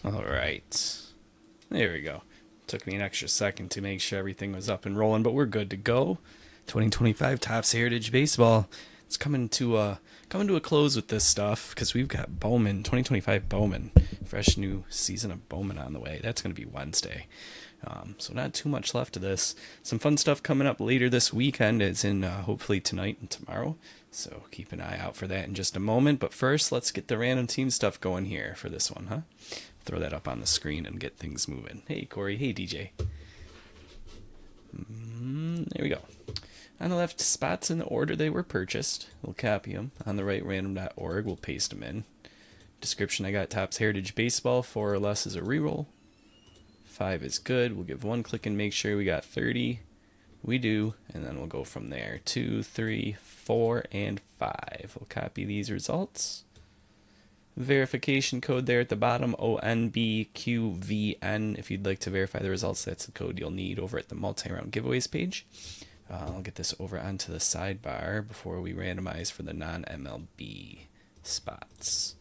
All right. There we go. Took me an extra second to make sure everything was up and rolling, but we're good to go. 2025 Topps Heritage Baseball. It's coming to a close with this stuff because we've got Bowman 2025 Bowman, fresh new season of Bowman on the way. That's going to be Wednesday. So not too much left of this. Some fun stuff coming up later this weekend. It's in hopefully tonight and tomorrow. So keep an eye out for that in just a moment. But first, let's get the random team stuff going here for this one, huh? Throw that up on the screen and get things moving. Hey, Corey. Hey, DJ. There we go. On the left, spots in the order they were purchased. We'll copy them. On the right, random.org. We'll paste them in. Description, I got Topps Heritage Baseball. 4 or less is a reroll. 5 is good. We'll give one click and make sure we got 30. We do. And then we'll go from there. 2, 3, 4, and 5. We'll copy these results. Verification code there at the bottom, ONBQVN. If you'd like to verify the results, that's the code you'll need over at the multi-round giveaways page. I'll get this over onto the sidebar before we randomize for the non-MLB spots.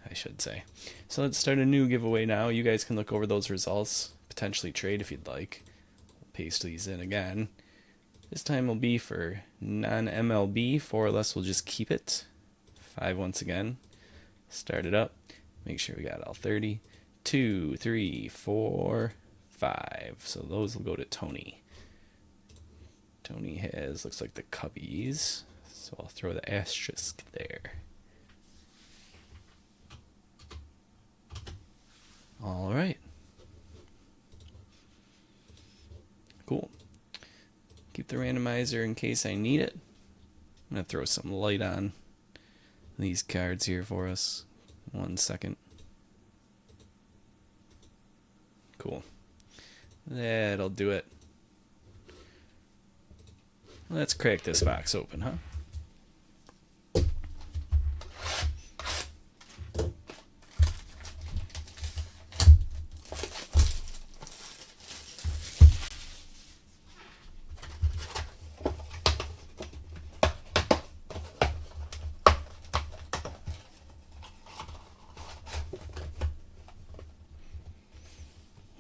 I should say. So let's start a new giveaway now. You guys can look over those results, potentially trade if you'd like. We'll paste these in again. This time will be for non-MLB. 4 or less, we'll just keep it. 5 once again. Start it up. Make sure we got all 30. 2, 3, 4, 5. So those will go to Tony. Tony has, looks like the Cubbies. So I'll throw the asterisk there. All right. Cool. Keep the randomizer in case I need it. I'm going to throw some light on these cards here for us. 1 second. Cool. That'll do it. Let's crack this box open, huh?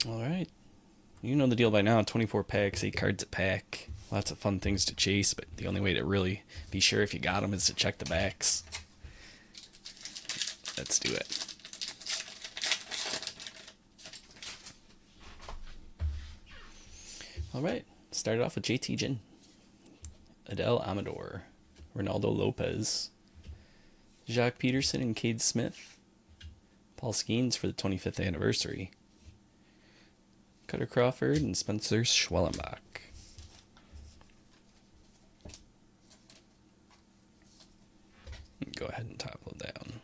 All right. You know the deal by now. 24 packs, 8 cards a pack. Lots of fun things to chase, but the only way to really be sure if you got them is to check the backs. Let's do it. All right. Started off with JT Ginn, Adele Amador, Ronaldo Lopez, Jacques Peterson and Cade Smith, Paul Skeens for the 25th anniversary, Cutter Crawford and Spencer Schwellenbach. Go ahead and top load down.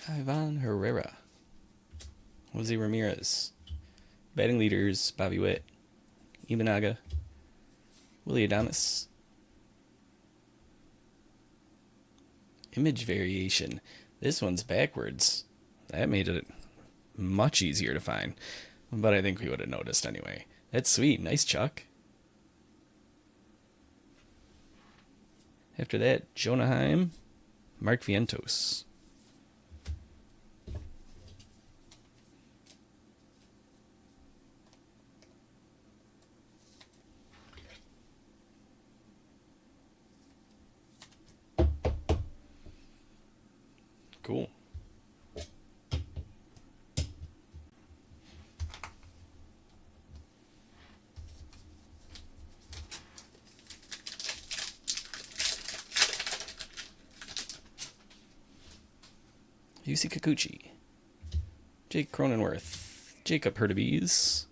Ivan Herrera, Jose Ramirez, batting leaders Bobby Witt, Imanaga, Willie Adames. Image variation. This one's backwards. That made it much easier to find. But I think we would have noticed anyway. That's sweet. Nice, Chuck. After that, Jonah Heim, Mark Vientos. Cool. Yusei Kikuchi, Jake Cronenworth, Jacob Hurtubise,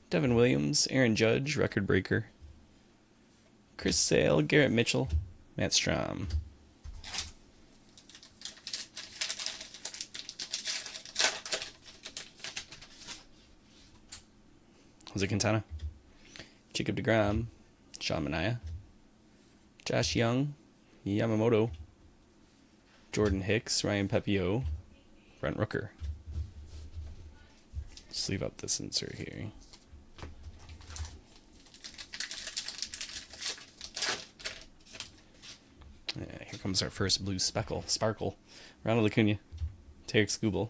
Devin Williams, Aaron Judge, record breaker, Chris Sale, Garrett Mitchell, Matt Strom. Jose Quintana, Jacob deGrom, Sean Manaea, Josh Young, Yamamoto, Jordan Hicks, Ryan Pepio, Brent Rooker. Sleeve up this insert here. Yeah, here comes our first blue sparkle. Ronald Acuna, Tarek Skubal,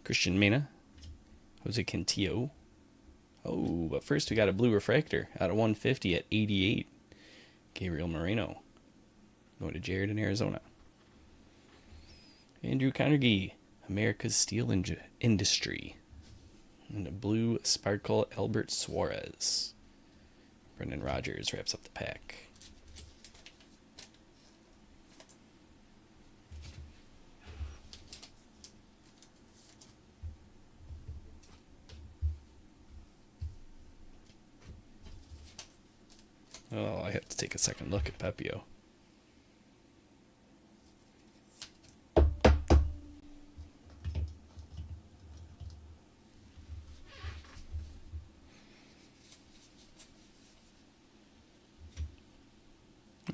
Christian Mena, Jose Cantillo. Oh, but first we got a blue refractor out of 150 at 88. Gabriel Moreno. Going to Jared in Arizona. Andrew Carnegie, America's Steel Industry. And a blue sparkle Albert Suarez. Brendan Rodgers wraps up the pack. Oh, I have to take a second look at Pepio.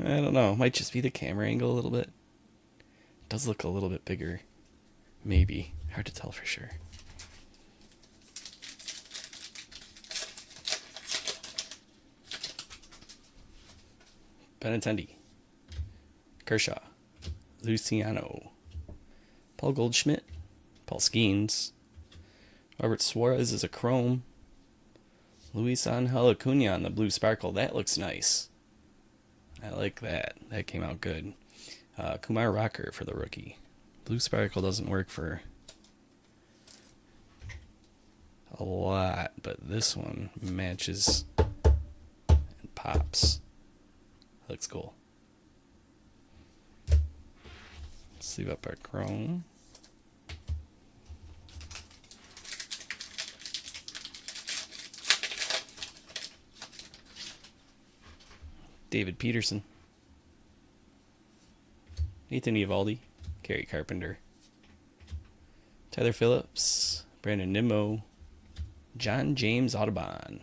I don't know. It might just be the camera angle a little bit. It does look a little bit bigger. Maybe. Hard to tell for sure. Benintendi, Kershaw, Luciano, Paul Goldschmidt, Paul Skeens, Robert Suarez is a chrome, Luis Angel Acuna on the blue sparkle. That looks nice. I like that. That came out good. Kumar Rocker for the rookie. Blue sparkle doesn't work for a lot, but this one matches and pops. Looks cool. Sleeve up our chrome. David Peterson. Nathan Eovaldi. Kerry Carpenter. Tyler Phillips. Brandon Nimmo. John James Audubon.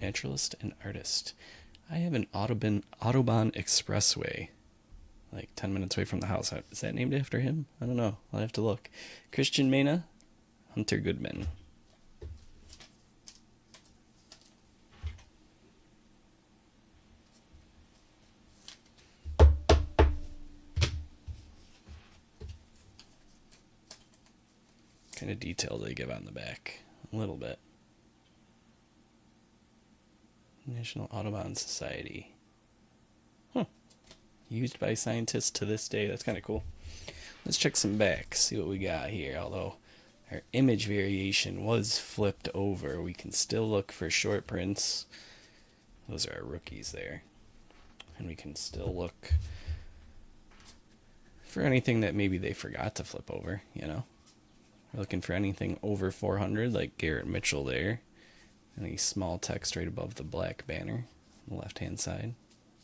Naturalist and artist. I have an Autobahn Expressway, like 10 minutes away from the house. Is that named after him? I don't know. I'll have to look. Christian Mena, Hunter Goodman. Kind of detail they give on the back. A little bit. National Audubon Society. Used by scientists to this day. That's kind of cool. Let's check some backs, see what we got here. Although our image variation was flipped over, we can still look for short prints. Those are our rookies there. And we can still look for anything that maybe they forgot to flip over, you know. We're looking for anything over 400, like Garrett Mitchell there. Any small text right above the black banner on the left-hand side.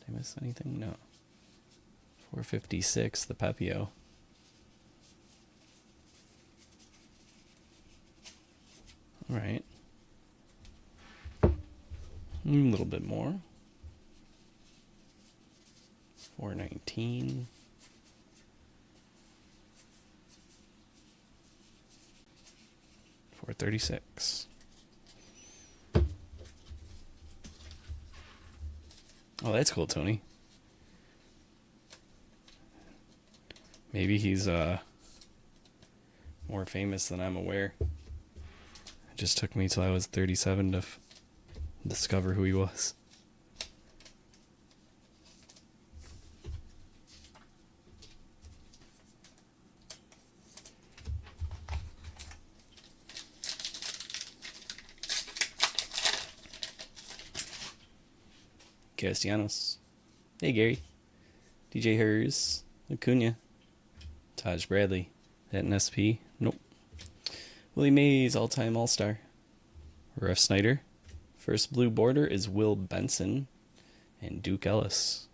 Did I miss anything? No. 456, the Pepio. All right. A little bit more. 419. 436. Oh, that's cool, Tony. Maybe he's more famous than I'm aware. It just took me till I was 37 to discover who he was. Castellanos. Hey, Gary. DJ Hers. Acuna. Taj Bradley. That an SP? Nope. Willie Mays, all-time all-star. Ref Snyder. First blue border is Will Benson. And Duke Ellis.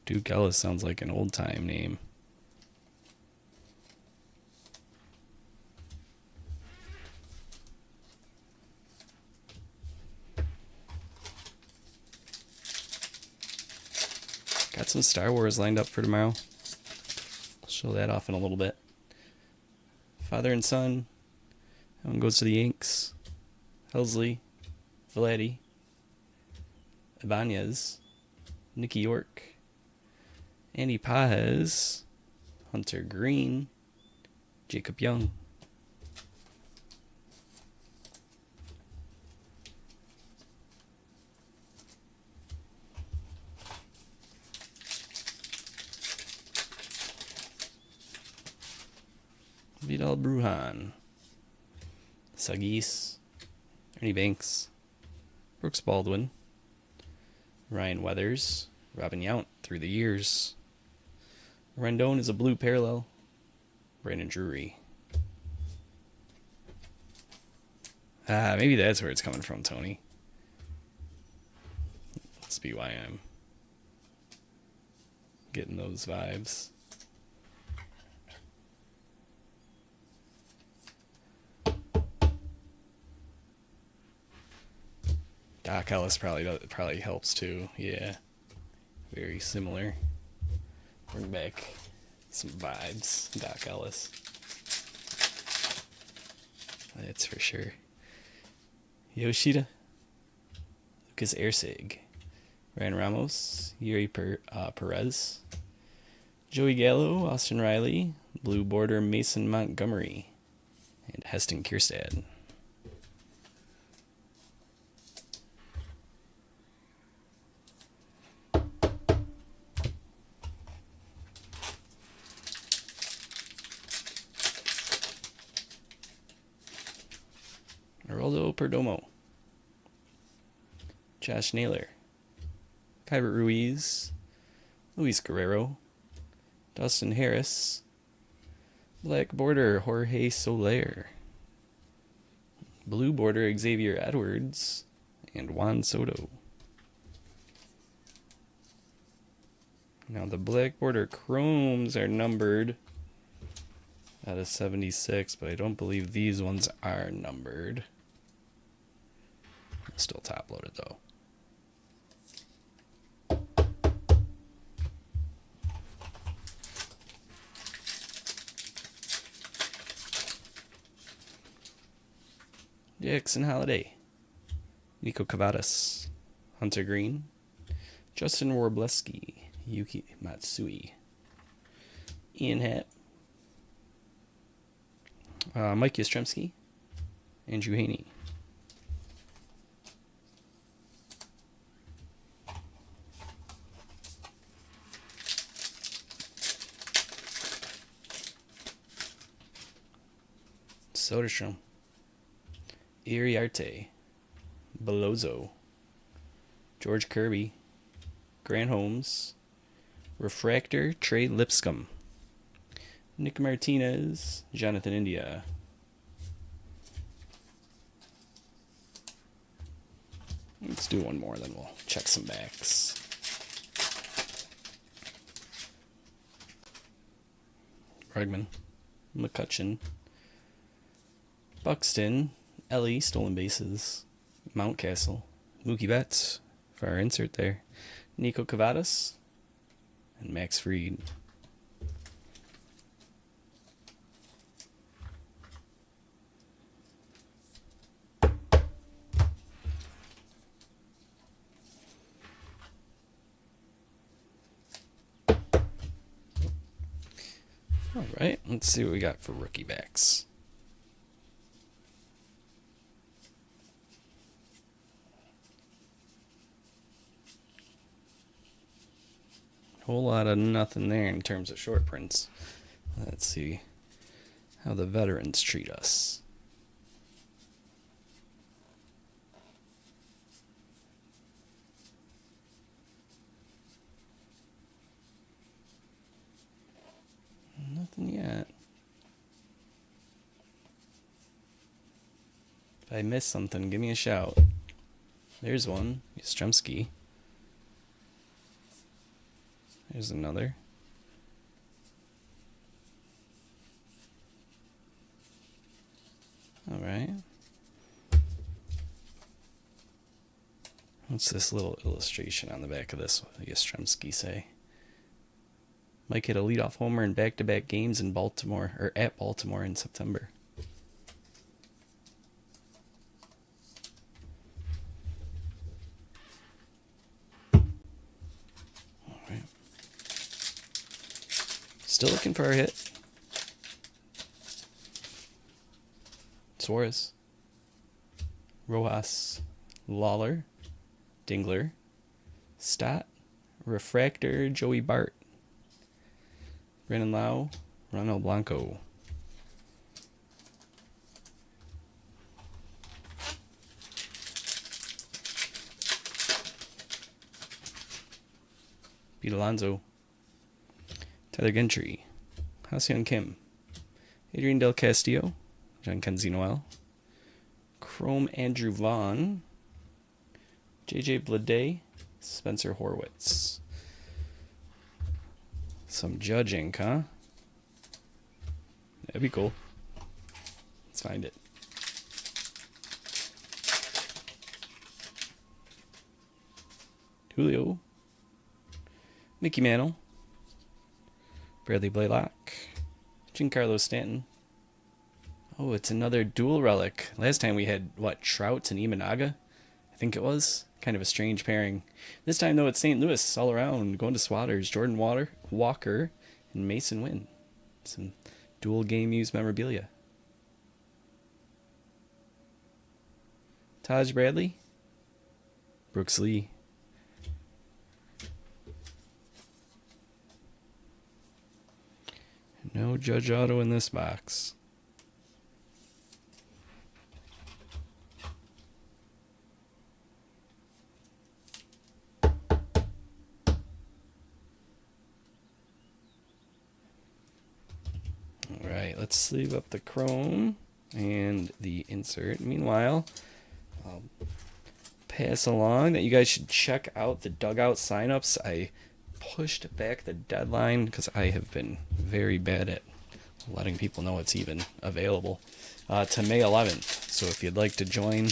Duke Ellis sounds like an old-time name. Got some Star Wars lined up for tomorrow. I'll show that off in a little bit. Father and son. That one goes to the Yanks. Helsley, Vladdy, Ibanez, Nicky York, Andy Pajes, Hunter Green, Jacob Young. Vidal Brujan, Sagis, Ernie Banks, Brooks Baldwin, Ryan Weathers, Robin Yount through the years. Rendon is a blue parallel. Brandon Drury. Maybe that's where it's coming from, Tony. Must be why I'm getting those vibes. Doc Ellis probably helps too. Yeah, very similar. Bring back some vibes, Doc Ellis. That's for sure. Yoshida, Lucas Erceg, Ryan Ramos, Yuri Perez, Joey Gallo, Austin Riley, Blue Border Mason Montgomery, and Heston Kierstad. Geraldo Perdomo, Josh Naylor, Kyber Ruiz, Luis Guerrero, Dustin Harris, Black Border Jorge Soler, Blue Border Xavier Edwards, and Juan Soto. Now the Black Border Chromes are numbered out of 76, but I don't believe these ones are numbered. Still top loaded though. Jackson Holiday, Nico Cavadas, Hunter Green, Justin Warbleski, Yuki Matsui, Ian Happ, Mike Yastrzemski, Andrew Haney. Soderstrom, Iriarte, Belozo, George Kirby, Grant Holmes, Refractor, Trey Lipscomb, Nick Martinez, Jonathan India. Let's do one more, then we'll check some backs. Bregman, McCutcheon, Buxton, Ellie, stolen bases, Mountcastle, Mookie Betts for our insert there, Nico Cavadas, and Max Fried. All right, let's see what we got for rookie backs. Whole lot of nothing there in terms of short prints. Let's see how the veterans treat us. Nothing yet. If I miss something, give me a shout. There's one. Yastrzemski. There's another. All right. What's this little illustration on the back of this? What does Yastrzemski say? Mike hit a leadoff homer in back-to-back games in Baltimore, or at Baltimore in September. Still looking for our hit. Suarez. Rojas. Lawler. Dingler. Stott. Refractor. Joey Bart. Brandon Lau. Ronald Blanco. Pete Alonso. Tyler Gentry. Ha-Seong Kim. Adrian Del Castillo. John Kenzie Noel. Chrome Andrew Vaughn. JJ Bleday. Spencer Horwitz. Some judging, huh? That'd be cool. Let's find it. Julio. Mickey Mantle. Bradley Blaylock. Giancarlo Stanton. Oh, it's another dual relic. Last time we had, Trout and Imanaga? I think it was. Kind of a strange pairing. This time, though, it's St. Louis all around. Going to Swatters. Jordan Walker, and Mason Wynn. Some dual game used memorabilia. Taj Bradley. Brooks Lee. No Judge Auto in this box. Alright, let's sleeve up the chrome and the insert. Meanwhile, I'll pass along that you guys should check out the dugout signups. I pushed back the deadline because I have been very bad at letting people know it's even available to May 11th. So if you'd like to join,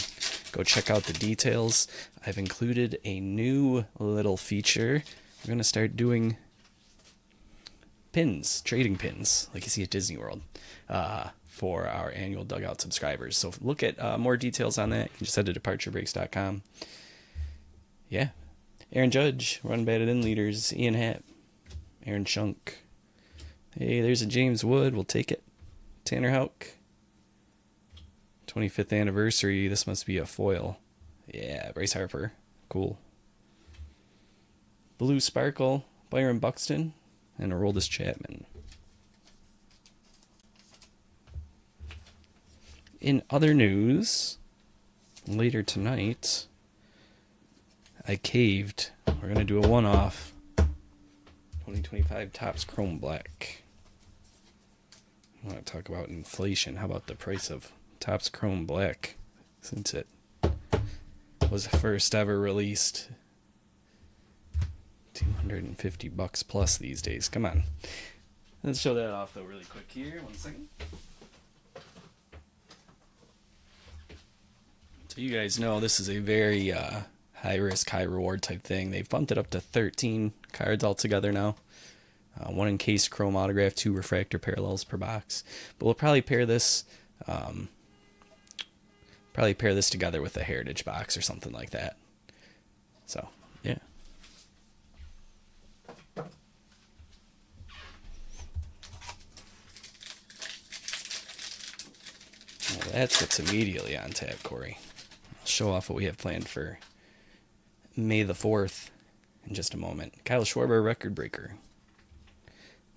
go check out the details. I've included a new little feature. We're going to start doing pins, trading pins, like you see at Disney World, for our annual dugout subscribers. So look at more details on that. You can just head to departurebreaks.com. Yeah. Aaron Judge, run batted in leaders. Ian Happ. Aaron Shunk. Hey, there's a James Wood. We'll take it. Tanner Houck. 25th anniversary. This must be a foil. Yeah, Bryce Harper. Cool. Blue Sparkle. Byron Buxton. And Aroldis Chapman. In other news, later tonight, I caved. We're going to do a one-off 2025 Topps Chrome Black. I want to talk about inflation. How about the price of Topps Chrome Black since it was first ever released? $250 plus these days. Come on. Let's show that off though really quick here. 1 second. So you guys know this is a very high risk, high reward type thing. They've bumped it up to 13 cards altogether now. 1 encased chrome autograph, 2 refractor parallels per box. But we'll probably pair this together with a heritage box or something like that. So, yeah. Well, that's what's immediately on tap, Corey. I'll show off what we have planned for May the 4th in just a moment. Kyle Schwarber, record breaker.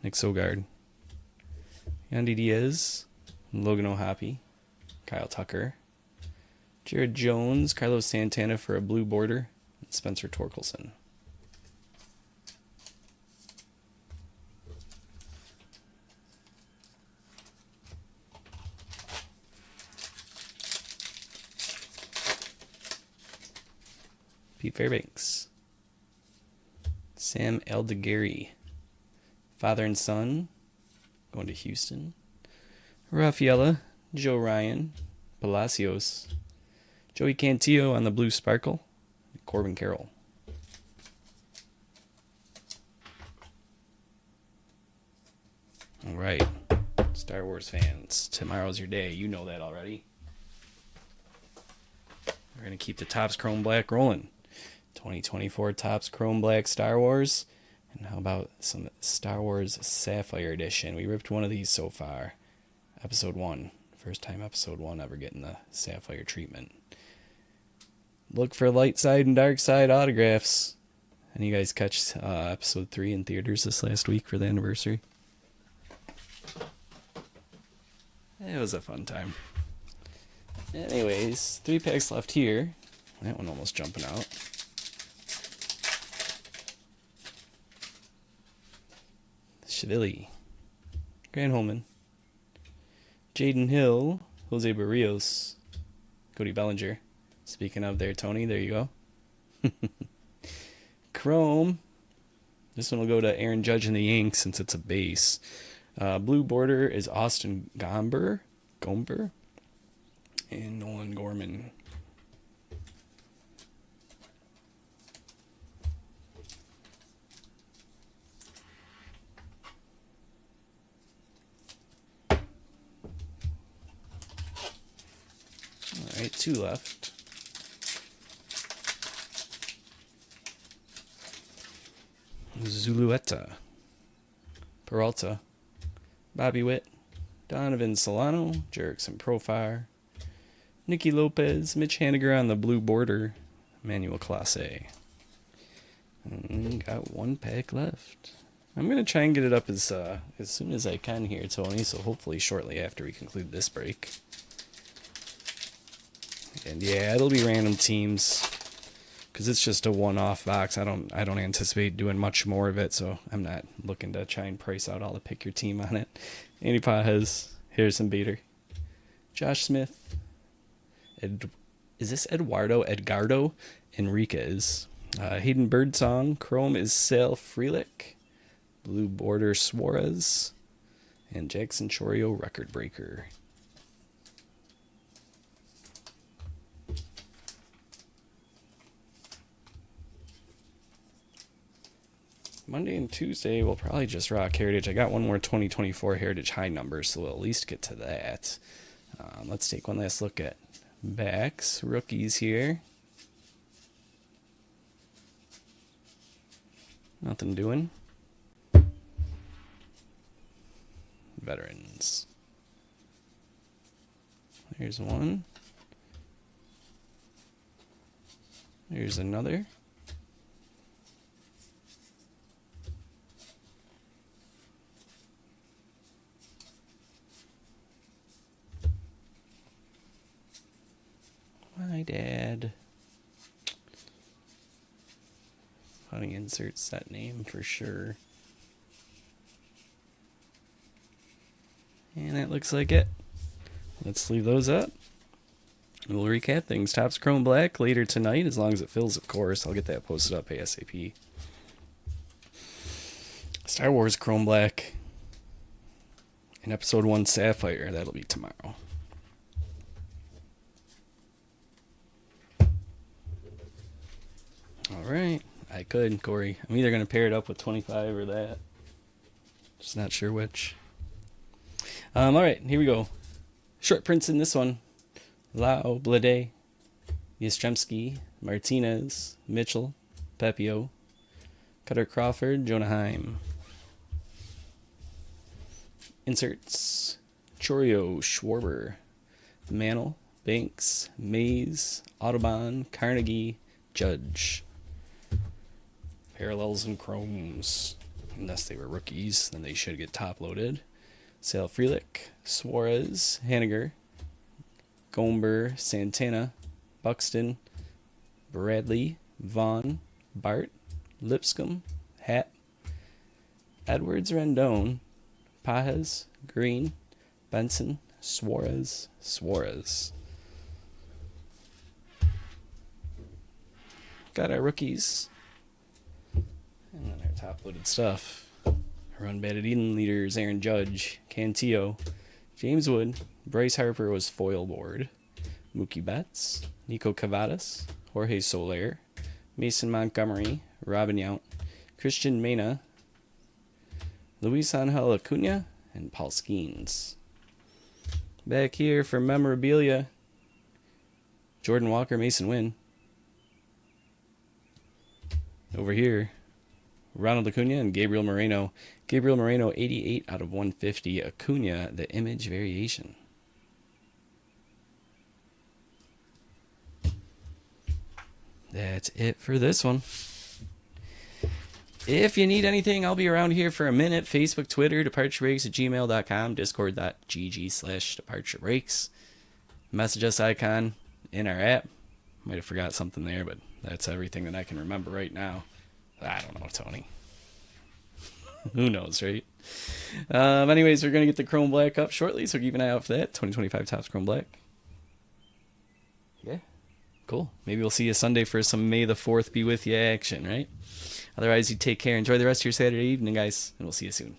Nick Sogard. Yandy Diaz. Logan O'Hoppe. Kyle Tucker. Jared Jones. Carlos Santana for a blue border. And Spencer Torkelson. Pete Fairbanks. Sam Aldegari. Father and son. Going to Houston. Rafaela. Joe Ryan. Palacios. Joey Cantillo on the blue sparkle. Corbin Carroll. All right. Star Wars fans, tomorrow's your day. You know that already. We're going to keep the Topps Chrome Black rolling. 2024 Topps Chrome Black Star Wars. And how about some Star Wars Sapphire Edition? We ripped one of these so far. Episode 1. First time episode 1 ever getting the Sapphire treatment. Look for light side and dark side autographs. And you guys catch episode 3 in theaters this last week for the anniversary? It was a fun time. Anyways, 3 packs left here. That one almost jumping out. Cheville, Grant Holman, Jaden Hill, Jose Barrios, Cody Bellinger. Speaking of there, Tony, there you go. Chrome. This one will go to Aaron Judge and the Yanks since it's a base. Blue border is Austin Gomber, and Nolan Gorman. All right, 2 left. Zulueta, Peralta, Bobby Witt, Donovan Solano, Jerickson Profar, Nicky Lopez, Mitch Haniger on the blue border, Manuel Clase. Got 1 pack left. I'm going to try and get it up as soon as I can here, Tony, so hopefully shortly after we conclude this break. And yeah, it'll be random teams because it's just a one-off box. I don't anticipate doing much more of it, so I'm not looking to try and price out all the pick your team on it. Andy Pajes, Harrison Bader, Josh Smith, is this Edgardo Enriquez, Hayden Birdsong, Chrome is Sal Frelick, blue border Suarez, and Jackson Chorio record breaker. Monday and Tuesday, we'll probably just rock Heritage. I got one more 2024 Heritage high number, so we'll at least get to that. Let's take one last look at backs, rookies here. Nothing doing. Veterans. There's one. There's another. My dad. Funny inserts that name for sure. And that looks like it. Let's leave those up. We'll recap things. Topps Chrome Black later tonight, as long as it fills, of course. I'll get that posted up ASAP. Star Wars Chrome Black and Episode 1 Sapphire. That'll be tomorrow. Alright. I could, Corey. I'm either going to pair it up with 25 or that. Just not sure which. Alright, here we go. Short prints in this one. Lau, Blade, Yastrzemski, Martinez, Mitchell, Pepio, Cutter Crawford, Jonah Heim. Inserts. Chorio, Schwarber, Mantle, Banks, Mays, Audubon, Carnegie, Judge. Parallels and chromes. Unless they were rookies, then they should get top loaded. Sal Frelick, Suarez, Haniger, Gomber, Santana, Buxton, Bradley, Vaughn, Bart, Lipscomb, Hatt, Edwards, Rendon, Pajes, Green, Benson, Suarez. Got our rookies. And then our top-loaded stuff. Run batted Eden leaders Aaron Judge, Cantillo, James Wood, Bryce Harper was foil board, Mookie Betts, Nico Cavadas, Jorge Soler, Mason Montgomery, Robin Yount, Christian Mena, Luis Angel Acuna, and Paul Skeens. Back here for memorabilia, Jordan Walker, Mason Wynn. Over here, Ronald Acuna and Gabriel Moreno. Gabriel Moreno, 88 out of 150. Acuna, the image variation. That's it for this one. If you need anything, I'll be around here for a minute. Facebook, Twitter, departurebreaks@gmail.com, discord.gg/departurebreaks. Message us icon in our app. Might have forgot something there, but that's everything that I can remember right now. I don't know, Tony. Who knows, right? Anyways, we're going to get the Chrome Black up shortly, so keep an eye out for that. 2025 Topps Chrome Black. Yeah. Cool. Maybe we'll see you Sunday for some May the 4th be with you action, right? Otherwise, you take care. Enjoy the rest of your Saturday evening, guys, and we'll see you soon.